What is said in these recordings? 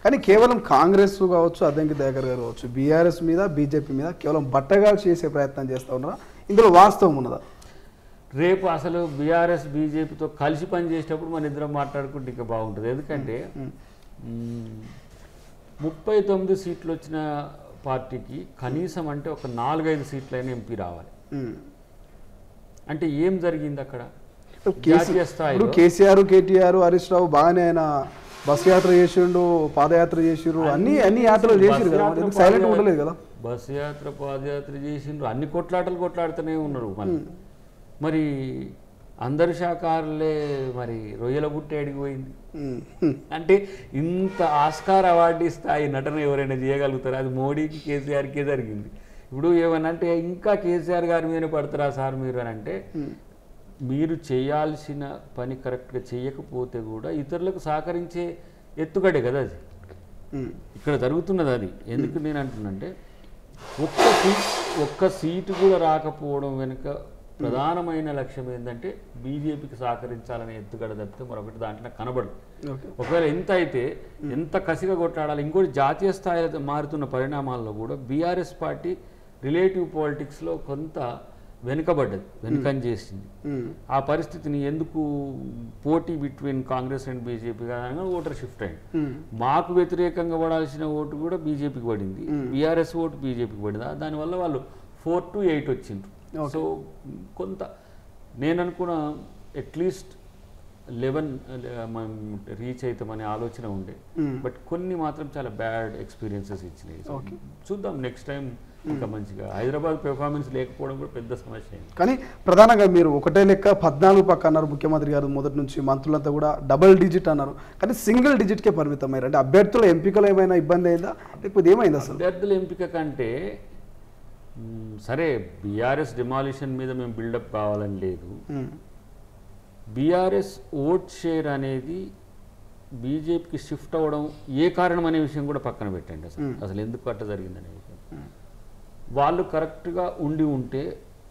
కానీ కేవలం కాంగ్రెస్ కావచ్చు, అద్దంకి దయాకర్ గారు కావచ్చు, బీఆర్ఎస్ మీద బీజేపీ మీద కేవలం బట్టగాలు చేసే ప్రయత్నం చేస్తూ ఉన్నారా? ఇందులో వాస్తవం ఉన్నదా? రేపు అసలు బీఆర్ఎస్ బీజేపీతో కలిసి పనిచేసేటప్పుడు మన ఇద్దరం మాట్లాడుకుంటే ఇంకా బాగుంటుంది. ఎందుకంటే 39 సీట్లు వచ్చిన పార్టీకి కనీసం అంటే ఒక 4-5 సీట్లైన ఎంపీ రావాలి. అంటే ఏం జరిగింది అక్కడ? జాతీయ స్థాయిలో కేసీఆర్, కేటీఆర్, హరీష్ రావు బాగానే ఆయన బస్ యాత్ర చేసిండు, పాదయాత్ర చేసిరు, అన్ని యాత్రలు చేసిరు కదా, సైలెంట్ ఉండలేదు కదా. బస్ యాత్ర, పాదయాత్ర చేసిండ్రు, అన్ని కొట్లాడుతూనే ఉన్నారు. మరి అందరు శాఖారులే మరి రొయ్యల బుట్ట అడిగిపోయింది. అంటే ఇంత ఆస్కార్ అవార్డు స్థాయి నటన ఎవరైనా చేయగలుగుతారు? అది మోడీకి, కేసీఆర్కే జరిగింది. ఇప్పుడు ఏమనంటే ఇంకా కేసీఆర్ గారి మీద పడతారా సార్ మీరు అని అంటే, మీరు చేయాల్సిన పని కరెక్ట్గా చేయకపోతే కూడా ఇతరులకు సహకరించే ఎత్తుగడే కదా అది. ఇక్కడ జరుగుతున్నది అది. ఎందుకు నేను అంటున్నంటే, ఒక్క సీటు కూడా రాకపోవడం వెనుక ప్రధానమైన లక్ష్యం ఏంటంటే బీజేపీకి సహకరించాలనే ఎత్తుగడ తప్పితే మరొకటి దాంట్లో కనబడదు. ఒకవేళ ఎంత అయితే ఎంత కసిగా కొట్లాడాలి. ఇంకోటి జాతీయ స్థాయిలో మారుతున్న పరిణామాల్లో కూడా బీఆర్ఎస్ పార్టీ రిలేటివ్ పాలిటిక్స్లో కొంత వెనుకం చేసింది. ఆ పరిస్థితిని ఎందుకు పోటీ బిట్వీన్ కాంగ్రెస్ అండ్ బీజేపీ కారణంగా ఓటర్ షిఫ్ట్ అయింది. మాకు వ్యతిరేకంగా పడాల్సిన ఓటు కూడా బీజేపీకి పడింది, బీఆర్ఎస్ ఓటు బీజేపీకి పడింది. దానివల్ల వాళ్ళు 4-8 వచ్చిండ్రు. సో కొంత నేను అనుకున్న అట్లీస్ట్ 11 రీచ్ అవుతామనే ఆలోచన ఉండే. బట్ కొన్ని మాత్రం చాలా బ్యాడ్ ఎక్స్పీరియన్సెస్ ఇచ్చినాయి. చూద్దాం నెక్స్ట్ టైం ఇంకా మంచిగా. హైదరాబాద్ పెర్ఫార్మెన్స్ లేకపోవడం కూడా పెద్ద సమస్య. కానీ ప్రధానంగా మీరు ఒకటే లెక్క 14 పక్క అన్నారు ముఖ్యమంత్రి గారు మొదటి నుంచి, మంత్రులంతా కూడా డబుల్ డిజిట్ అన్నారు, కానీ సింగిల్ డిజిట్కే పరిమితమయ్యారు. అంటే అభ్యర్థుల ఎంపికలో ఏమైనా ఇబ్బంది అయిందా, లేకపోతే ఏమైంది అసలు? అభ్యర్థుల ఎంపిక కంటే సరే బీఆర్ఎస్ డిమాలిషన్ మీద మేము బిల్డప్ కావాలని లేదు. బీఆర్ఎస్ ఓట్ షేర్ అనేది బీజేపీకి షిఫ్ట్ అవ్వడం ఏ కారణం అనే విషయం కూడా పక్కన పెట్టండి. అసలు ఎందుకు అట్ట జరిగిందనే విషయం వాళ్ళు కరెక్ట్గా ఉంటే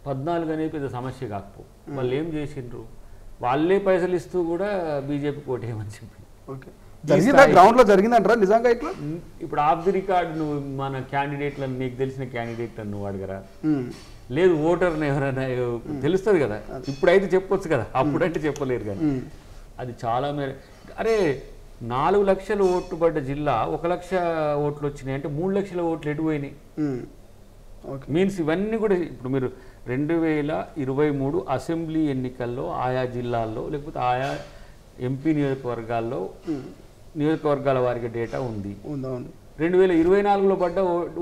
14 అనేది పెద్ద సమస్య కాకపో. వాళ్ళు ఏం చేసిండ్రు, వాళ్ళే పైసలు ఇస్తూ కూడా బీజేపీకి ఓటేయమని చెప్పి గ్రౌండ్ లో జరిగిందంటారా నిజంగా ఇట్లా? ఇప్పుడు ఆఫ్ ది రికార్డ్ నువ్వు మన క్యాండిడేట్లను, నీకు తెలిసిన క్యాండిడేట్లను నువ్వు అడగరా? లేదు ఓటర్ని ఎవరైనా తెలుస్తుంది కదా, ఇప్పుడైతే చెప్పొచ్చు కదా, అప్పుడంటే చెప్పలేరు. కానీ అది చాలా మేర. అరే 4 లక్షల ఓట్లు పడ్డ జిల్లా 1 లక్ష ఓట్లు వచ్చినాయి అంటే 3 లక్షల ఓట్లు ఎటు పోయినాయి? మీన్స్ ఇవన్నీ కూడా ఇప్పుడు మీరు 2023 అసెంబ్లీ ఎన్నికల్లో ఆయా జిల్లాల్లో లేకపోతే ఆయా ఎంపీ నియోజకవర్గాల వారికి డేటా ఉంది. 2024లో పడ్డ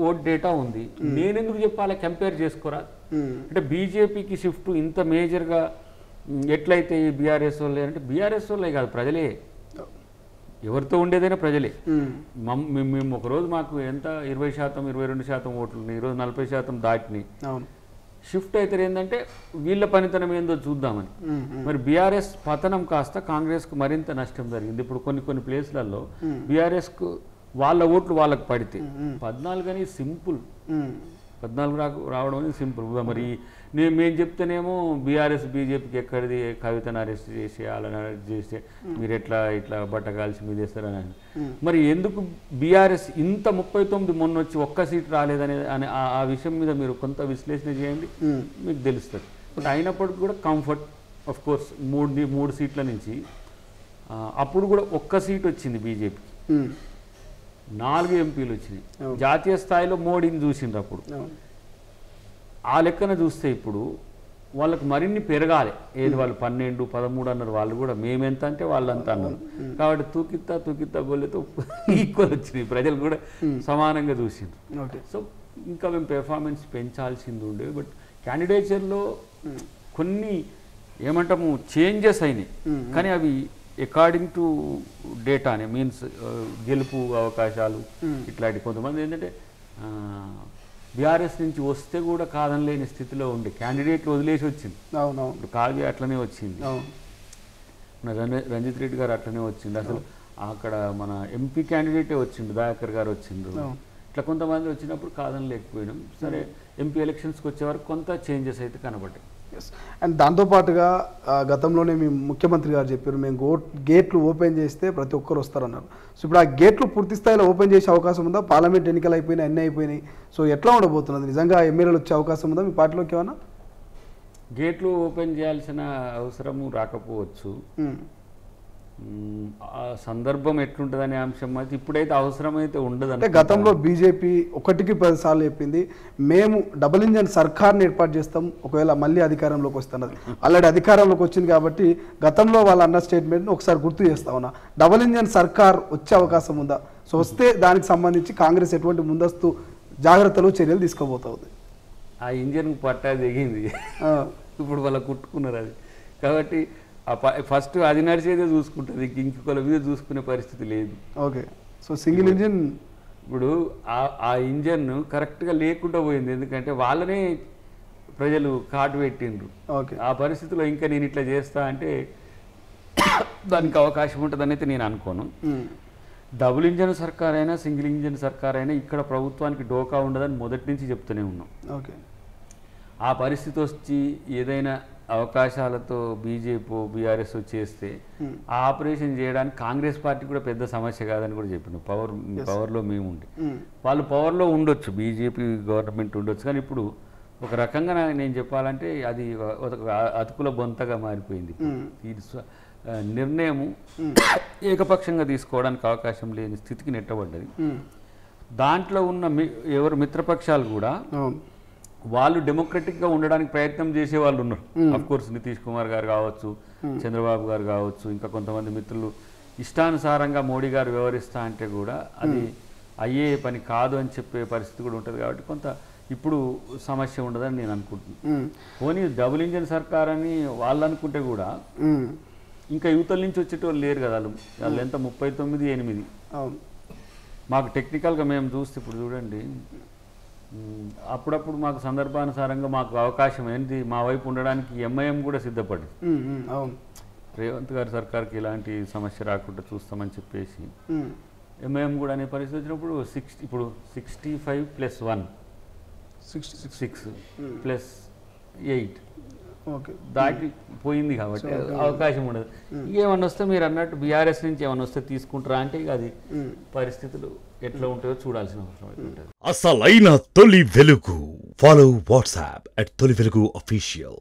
ఓట్ డేటా ఉంది. నేనెందుకు చెప్పాలి? కంపేర్ చేసుకోరా? అంటే బీజేపీకి షిఫ్ట్ ఇంత మేజర్గా ఎట్లయితే ఈ బీఆర్ఎస్ వాళ్ళే అంటే, బీఆర్ఎస్ వాళ్ళే కాదు ప్రజలే, ఎవరితో ఉండేదైనా ప్రజలే. మేము ఒకరోజు మాకు ఎంత 20%, 22% ఓట్లు, ఈరోజు 40% దాటినాయి. షిఫ్ట్ అయితే ఏంటంటే వీళ్ళ పనితనం ఏందో చూద్దామని. మరి బీఆర్ఎస్ పతనం కాస్త కాంగ్రెస్కు మరింత నష్టం జరిగింది. ఇప్పుడు కొన్ని ప్లేస్లలో బీఆర్ఎస్కు వాళ్ళ ఓట్లు వాళ్ళకు పడితే 14 అని సింపుల్, 14 రావడం అనేది సింపుల్. మరి మేము చెప్తేనేమో బీఆర్ఎస్ బీజేపీకి ఎక్కడిది, కవితను అరెస్ట్ చేసి వాళ్ళని అరెస్ట్ చేస్తే మీరు ఇట్లా బట్టగాల్చి మీద వేస్తారని. మరి ఎందుకు బీఆర్ఎస్ ఇంత 39 మొన్న వచ్చి ఒక్క సీట్ రాలేదనే ఆ విషయం మీద మీరు కొంత విశ్లేషణ చేయండి, మీకు తెలుస్తుంది. బట్ అయినప్పటికీ కూడా కంఫర్ట్ ఆఫ్ కోర్స్ 3 సీట్ల నుంచి అప్పుడు కూడా ఒక్క సీట్ వచ్చింది బీజేపీకి, 4 ఎంపీలు వచ్చినాయి. జాతీయ స్థాయిలో మోడీని చూసిండ్రు అప్పుడు. ఆ లెక్కన చూస్తే ఇప్పుడు వాళ్ళకు మరిన్ని పెరగాలి. ఏది వాళ్ళు 12, 13 అన్నారు, వాళ్ళు కూడా మేమెంత అంటే వాళ్ళంతా అన్నారు. కాబట్టి తూకిత్తా బోలేతో ఈక్వల్ వచ్చినాయి, ప్రజలు కూడా సమానంగా చూసిండ్రు. సో ఇంకా మేము పెర్ఫార్మెన్స్ పెంచాల్సింది ఉండే. బట్ క్యాండిడేచర్లో కొన్ని ఏమంటాము చేంజెస్ అయినాయి, కానీ అవి అకార్డింగ్ టు డేటానే. మీన్స్ గెలుపు అవకాశాలు ఇట్లాంటి కొంతమంది ఏంటంటే బీఆర్ఎస్ నుంచి వస్తే కూడా కాదనలేని స్థితిలో ఉండే క్యాండిడేట్లు వదిలేసి వచ్చింది. ఇప్పుడు కావ్య అట్లనే వచ్చింది, రంజిత్ రెడ్డి గారు అట్లనే వచ్చింది. అసలు అక్కడ మన ఎంపీ క్యాండిడేటే వచ్చిండు, దయాకర్ గారు వచ్చిండ్రు. ఇట్లా కొంతమంది వచ్చినప్పుడు కాదని లేకపోయినాం. సరే ఎంపీ ఎలక్షన్స్కి వచ్చే వరకు కొంత చేంజెస్ అయితే కనబడ్డాయి. ఎస్. అండ్ దాంతోపాటుగా గతంలోనే మీ ముఖ్యమంత్రి గారు చెప్పారు మేము గేట్లు ఓపెన్ చేస్తే ప్రతి ఒక్కరు వస్తారన్నారు. సో ఇప్పుడు ఆ గేట్లు పూర్తి స్థాయిలో ఓపెన్ చేసే అవకాశం ఉందా? పార్లమెంట్ ఎన్నికలు అయిపోయినాయి, అన్నీ అయిపోయినాయి. సో ఎట్లా ఉండబోతున్నది? నిజంగా ఎమ్మెల్యేలు వచ్చే అవకాశం ఉందా మీ పార్టీలోకి ఏమన్నా? గేట్లు ఓపెన్ చేయాల్సిన అవసరము రాకపోవచ్చు. ఆ సందర్భం ఎట్లుంటుందనే అంశం అయితే ఇప్పుడైతే అవసరమైతే ఉండదు. అంటే గతంలో బీజేపీ 1కి 10 సార్లు చెప్పింది మేము డబుల్ ఇంజన్ సర్కార్ని ఏర్పాటు చేస్తాం ఒకవేళ మళ్ళీ అధికారంలోకి వస్తున్నది. ఆల్రెడీ అధికారంలోకి వచ్చింది కాబట్టి గతంలో వాళ్ళ అన్న స్టేట్మెంట్ని ఒకసారి గుర్తు చేస్తా ఉన్నా. డబుల్ ఇంజన్ సర్కార్ వచ్చే అవకాశం ఉందా? సో వస్తే దానికి సంబంధించి కాంగ్రెస్ ఎటువంటి ముందస్తు జాగ్రత్తలు చర్యలు తీసుకోబోతుంది? ఆ ఇంజన్ పట్టా దిగింది, ఇప్పుడు వాళ్ళ కుట్టుకున్నారు అది. కాబట్టి ఫస్ట్ అది నడిచేదే చూసుకుంటుంది, ఇంకొకరి మీద చూసుకునే పరిస్థితి లేదు. ఓకే. సో సింగిల్ ఇంజిన్ ఇప్పుడు ఆ ఇంజన్ కరెక్ట్గా లేకుండా పోయింది, ఎందుకంటే వాళ్ళనే ప్రజలు కాటు పెట్టిండ్రు. ఓకే. ఆ పరిస్థితిలో ఇంకా నేను ఇట్లా చేస్తా అంటే దానికి అవకాశం ఉంటుందని అయితే నేను అనుకోను. డబుల్ ఇంజన్ సర్కార్ అయినా సింగిల్ ఇంజన్ సర్కార్ అయినా ఇక్కడ ప్రభుత్వానికి డోకా ఉండదని మొదటి నుంచి చెప్తూనే ఉన్నాం. ఓకే. ఆ పరిస్థితి వచ్చి ఏదైనా అవకాశాలతో బీజేపీ బీఆర్ఎస్ చేస్తే ఆ ఆపరేషన్ చేయడానికి కాంగ్రెస్ పార్టీ కూడా పెద్ద సమస్య కాదని కూడా చెప్పిన పవర్లో మేము ఉండి వాళ్ళు పవర్లో ఉండొచ్చు, బీజేపీ గవర్నమెంట్ ఉండొచ్చు. కానీ ఇప్పుడు ఒక రకంగా నేను చెప్పాలంటే అది అతుకుల బొంతగా మారిపోయింది. నిర్ణయము ఏకపక్షంగా తీసుకోవడానికి అవకాశం లేని స్థితికి నెట్టబడ్డది. దాంట్లో ఉన్న ఎవరు మిత్రపక్షాలు కూడా వాళ్ళు డెమోక్రటిక్గా ఉండడానికి ప్రయత్నం చేసే వాళ్ళు ఉన్నారు. అఫ్కోర్స్ నితీష్ కుమార్ గారు కావచ్చు, చంద్రబాబు గారు కావచ్చు, ఇంకా కొంతమంది మిత్రులు ఇష్టానుసారంగా మోడీ గారు వ్యవహరిస్తా అంటే కూడా అది అయ్యే పని కాదు అని చెప్పే పరిస్థితి కూడా ఉంటుంది. కాబట్టి కొంత ఇప్పుడు సమస్య ఉండదని నేను అనుకుంటున్నాను. పోనీ డబుల్ ఇంజన్ సర్కార్ అని వాళ్ళు అనుకుంటే కూడా ఇంకా యువతల నుంచి వచ్చేటోళ్ళు లేరు కదా. వాళ్ళు ఎంత 39-8. మాకు టెక్నికల్గా మేము చూస్తే ఇప్పుడు చూడండి, అప్పుడప్పుడు మాకు సందర్భానుసారంగా మాకు అవకాశం ఏంటి మా వైపు ఉండడానికి ఎంఐఎం కూడా సిద్ధపడింది. రేవంత్ గారి సర్కార్కి ఇలాంటి సమస్య రాకుండా చూస్తామని చెప్పేసి ఎంఐఎం కూడా అనే పరిస్థితి వచ్చినప్పుడు ఇప్పుడు 65+1 66+8 దాటి పోయింది కాబట్టి అవకాశం ఉండదు. ఇంకేమన్నా వస్తే మీరు అన్నట్టు బీఆర్ఎస్ నుంచి ఏమన్నా వస్తే తీసుకుంటారా అంటే ఇక అది పరిస్థితులు ఎట్లా ఉంటాయో చూడాల్సిన అవసరం అయితే ఉంటుంది. అసలైన తొలి వెలుగు. ఫాలో వాట్సాప్ @తొలి వెలుగు official.